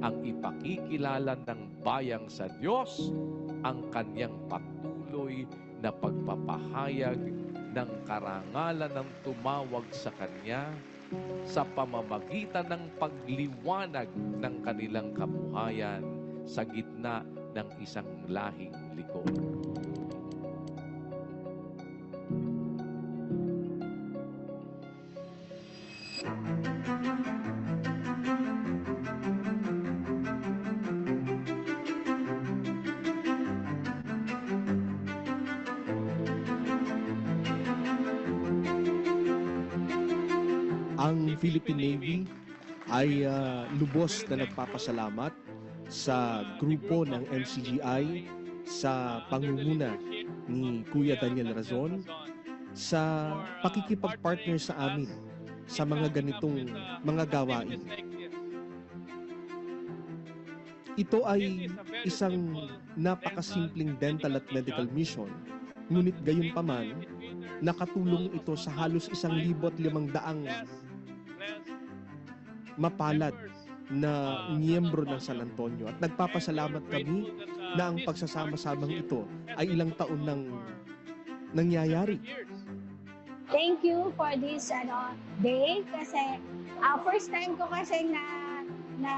Ang ipakikilala ng bayang sa Diyos ang kanyang patuloy na pagpapahayag ng karangalan ng tumawag sa Kanya sa pamamagitan ng pagliwanag ng kanilang kabuhayan sa gitna ng isang lahing liko. Ang Philippine Navy ay lubos na nagpapasalamat sa grupo ng MCGI sa pangunguna ni Kuya Daniel Razon sa pakikipag-partner sa amin sa mga ganitong mga gawain. Ito ay isang napakasimpleng dental at medical mission, ngunit gayunpaman, nakatulong ito sa halos 1,500 mapalad na miyembro ng San Antonio, at nagpapasalamat kami na ang pagsasama-samang ito ay ilang taon nang nangyayari. Thank you for this day kasi first time ko kasi na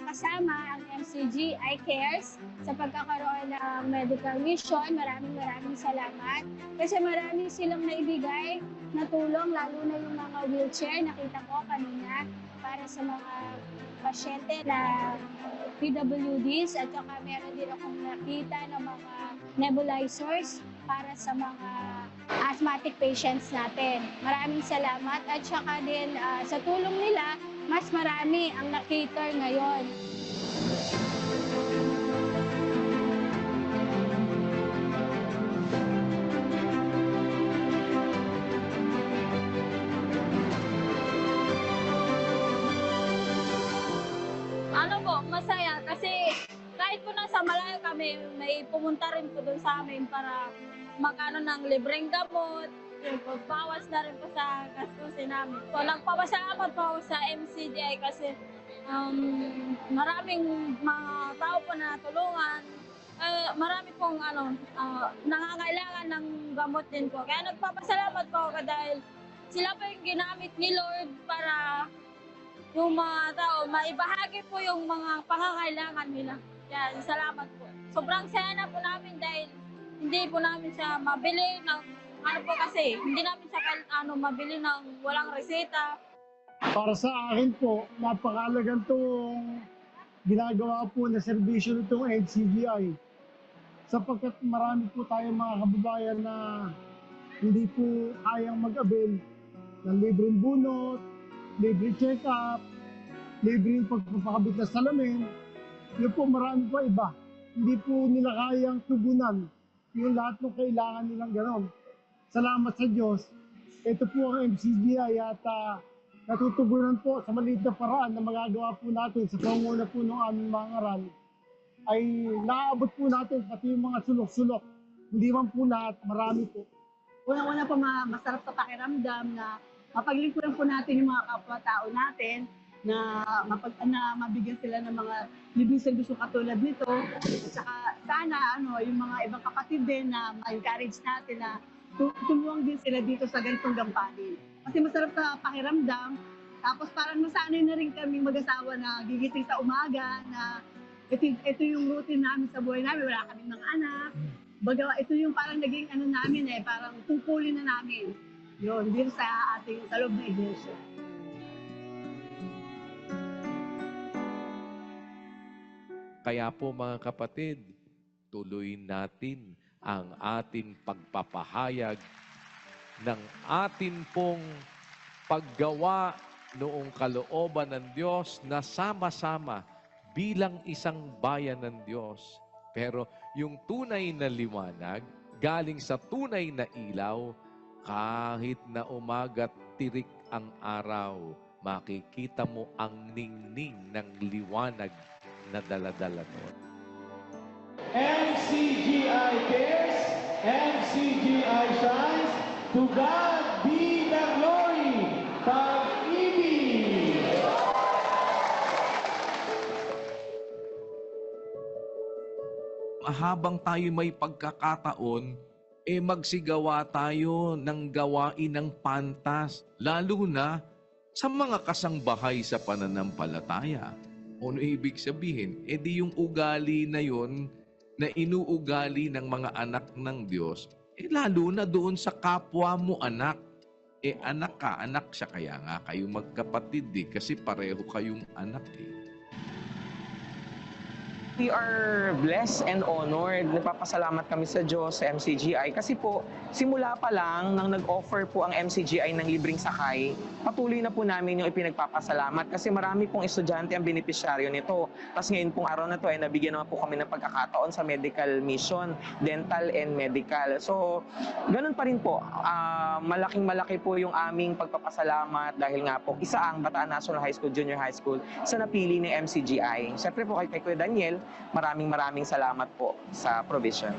kasama ang MCGI Cares sa pagkakaroon ng medical mission. Maraming salamat kasi marami silang naibigay na tulong, lalo na yung mga wheelchair, nakita ko kanina, para sa mga pasyente na PWDs, at saka meron din akong nakita ng mga nebulizers para sa mga asthmatic patients natin. Maraming salamat, at saka din sa tulong nila, mas marami ang na-cater ngayon. Masaya kasi kahit po nasa malayo kami, may pumunta rin po doon sa amin para magkano ng libreng gamot, yung pagbawas na rin po sa gastusin namin. So, nagpapasalamat po ako sa MCGI kasi maraming mga tao po na tulungan. Marami pong nangangailangan ng gamot din po. Kaya nagpapasalamat po ako dahil sila po yung ginamit ni Lord para yung mga tao, maibahagi po yung mga pangangailangan nila. Kaya salamat po. Sobrang saya na po namin dahil hindi po namin siya mabili ng, hindi namin siya mabili ng walang reseta. Para sa akin po, napakalagang itong ginagawa po na serbisyo nitong NCGI. Sapagkat marami po tayong mga kababayan na hindi po kayang mag-avail ng libreng bunot, libre check-up, libre pagpapakabit na salamin. Yun po, marami po iba. Hindi po nila kayang tugunan yung lahat ng kailangan nilang gano'n. Salamat sa Diyos. Ito po ang MCGI at natutugunan po sa maliit na paraan na magagawa po natin sa pangunguna po ng aming mga ngaral ay naaabot po natin pati yung mga sulok-sulok. Hindi man po lahat, marami po. Unang-una po, masarap sa pakiramdam na mapaglingkuran po natin yung mga kapwa-tao natin na mabigyan sila ng mga libreng serbisyo katulad nito. At saka sana yung mga ibang kapatid din na ma-encourage natin na tulungan din sila dito sa ganitong gampanin. Kasi masarap sa pakiramdam. Tapos parang nasanay na rin kami mag-asawa na gigising sa umaga na ito yung routine namin sa buhay namin. Wala kaming mga anak. Bagawa, ito yung parang naging namin parang tungkulin na namin. Yun, din sa loob ng iglesia. Kaya po mga kapatid, tuloy natin ang ating pagpapahayag ng atin pong paggawa noong kalooban ng Diyos na sama-sama bilang isang bayan ng Diyos. Pero yung tunay na liwanag, galing sa tunay na ilaw, kahit na umaga't tirik ang araw, makikita mo ang ningning ng liwanag na daladala noon. MCGI cares, MCGI shines, to God be the glory! habang tayo may pagkakataon, magsigawa tayo ng gawain ng pantas, lalo na sa mga kasangbahay sa pananampalataya. Ano ibig sabihin? Di yung ugali na yon na inuugali ng mga anak ng Diyos, lalo na doon sa kapwa mo anak. Anak ka, anak siya, kaya nga kayo magkapatid kasi pareho kayong anak We are blessed and honored. Nagpapasalamat kami sa Diyos, sa MCGI. Kasi po, simula pa lang nang nag-offer po ang MCGI ng libreng sakay, patuloy na po namin yung ipinagpapasalamat kasi marami pong estudyante ang benepisyaryo nito. Tapos ngayon pong araw na to ay nabigyan naman po kami ng pagkakataon sa medical mission, dental and medical. So, ganun pa rin po. Malaking-malaki po yung aming pagpapasalamat dahil nga po isa ang Bataan National High School, Junior High School sa napili ni MCGI. Siyempre po kay Kuya Daniel, maraming salamat po sa provision.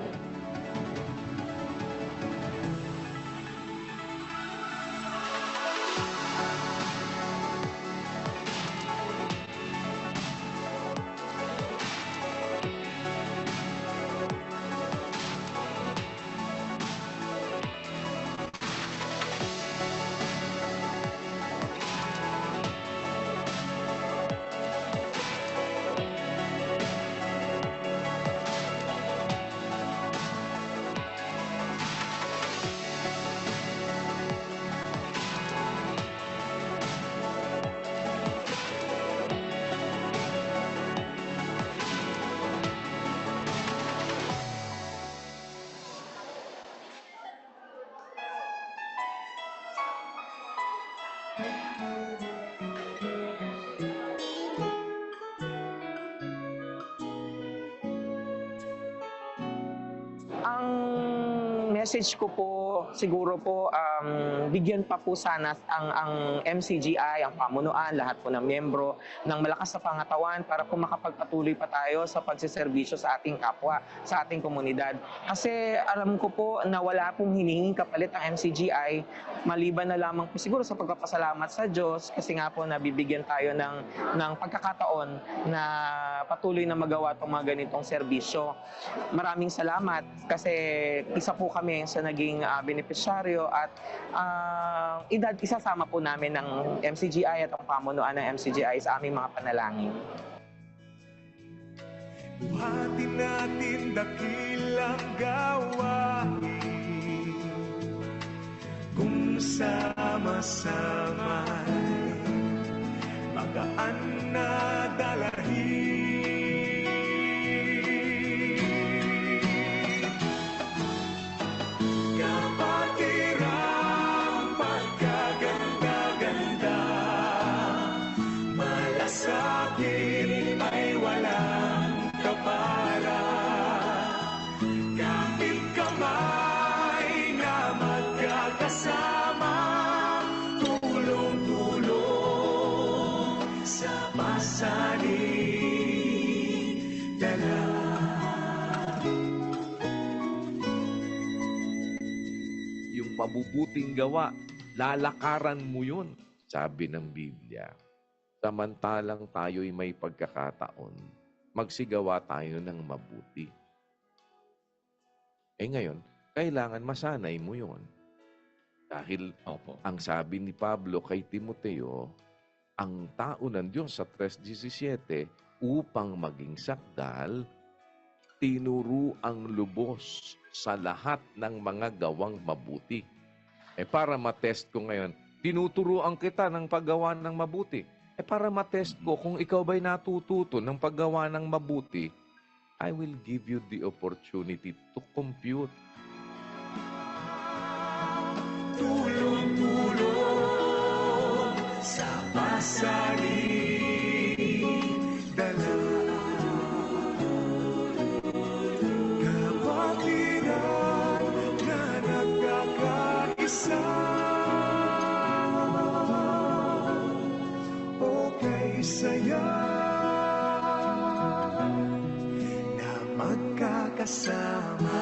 Ang message ko po, siguro po, bigyan pa po sana ang MCGI, ang pamunuan, lahat po ng miyembro ng malakas na pangatawan para po makapagpatuloy pa tayo sa pagsiservisyo sa ating kapwa, sa ating komunidad. Kasi alam ko po na wala pong hinihinging kapalit ang MCGI, maliban na lamang po siguro sa pagpapasalamat sa Diyos kasi nga po nabibigyan tayo ng pagkakataon na patuloy na magawa itong mga ganitong serbisyo. Maraming salamat kasi isa po kami sa naging benepisyaryo at isasama po namin ng MCGI at ang pamunuan ng MCGI sa aming mga panalangin. Buhatin natin dakilang gawain kung sama-sama'y magaan na dalahin. Kapatirang pagkaganda-ganda, malasakit ay walang kapara. Kapit kamay na magkakasama, tulong-tulong sa pasanin dala. Yung mabubuting gawa, lalakaran mo yun, sabi ng Biblia. Samantalang tayo'y may pagkakataon, magsigawa tayo ng mabuti. Ngayon, kailangan masanay mo yun. Dahil ang sabi ni Pablo kay Timoteo, ang tao ng Diyos sa 3:17, upang maging sakdal, tinuro ang lubos sa lahat ng mga gawang mabuti. Para matest ko ngayon, tinuturuan kita ng paggawa ng mabuti. Para matest ko kung ikaw ba'y natututo ng paggawa ng mabuti, I will give you the opportunity to compute. Tulong-tulong sa pasanin dala. Kapatiran na nagkakaisa, okay saya na magkakasama.